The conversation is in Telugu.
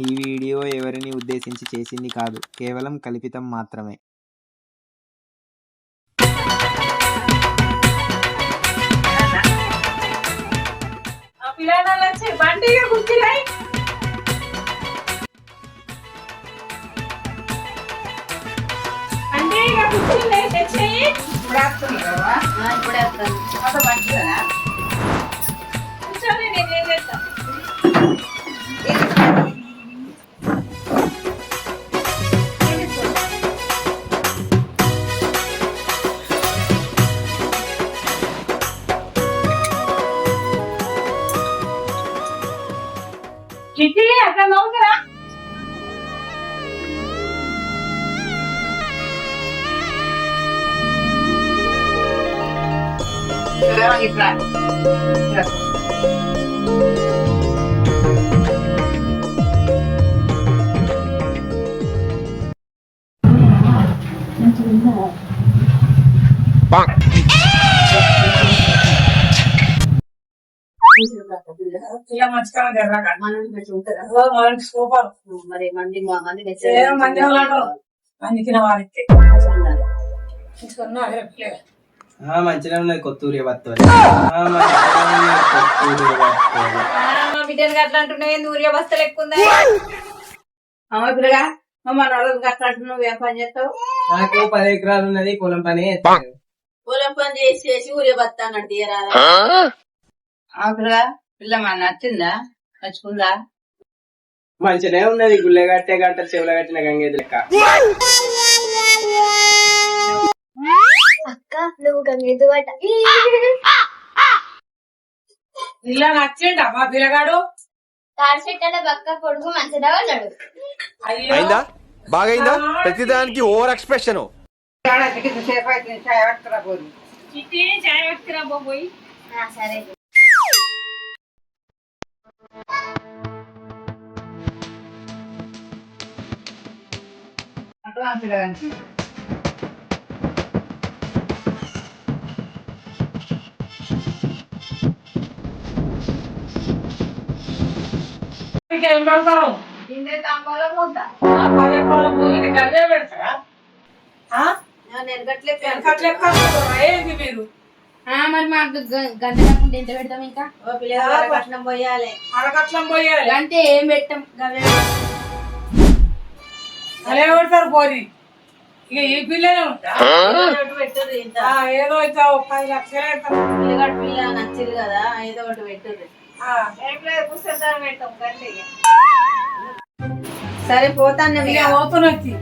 ఈ వీడియో ఎవరిని ఉద్దేశించి చేసింది కాదు, కేవలం కల్పితం మాత్రమే. చిట్టి అట్లా నవ్వుతురా ఇలా మంచిగా మనకి సూపర్ మరి మంది అందుకిన వారికి మంచిగా ఉన్నది కొత్తూరి బిడ్డలు అట్లా అంటున్నాయి. నూరియ బస్తలు ఎక్కువ అమ్మగా మన వాళ్ళకి అట్లా అంటున్నావు వ్యాపారం చేస్తావు. నాకు 10 ఎకరాలు ఉన్నది పొలం పని. పొలం పని చేసి చేసి ఊరియ బస్తా అన్నట్టు తీయరాదా? ఆకులుగా పిల్ల మన నచ్చిందా నచ్చుకుందా? మంచిగానే ఉన్నది. గుళ్ళె కట్టే గంట చెవుల కట్టిన గంగేది లెక్క. అక్క నువ్వు గంగేదు అట. ఇలా నచ్చిండా మా పిల్లగాడు? తాడి చెట్ల పక్క కొడుకు మంచిదా ఉన్నాడు. అయిందా బాగైందా? ప్రతిదానికి ఓవర్ ఎక్స్ప్రెషన్. చిట్టి చాయ్ పట్టుకురా పోయి. సరే ఏం పెడతావు? తాంబాలో పోతా గదే పెడతారా? ఏంది మీరు మరి మాకు గంట కాకుండా ఎంత పెడతాం? ఇంకా కట్నం పోయాలి, అరకట్నం పోయాలి అంటే ఏం పెట్టాం? అలా పెడతారు పోరి. ఇక ఈ పిల్లనే ఉంటా పెట్టరు. ఇంత ఏదో అయితే 10 లక్షలు పిల్లగాడు పిల్ల నచ్చింది కదా, ఏదో ఒకటి పెట్టరు. కూర్చొని పెట్టాం. సరే పోతాను. పోతున్నది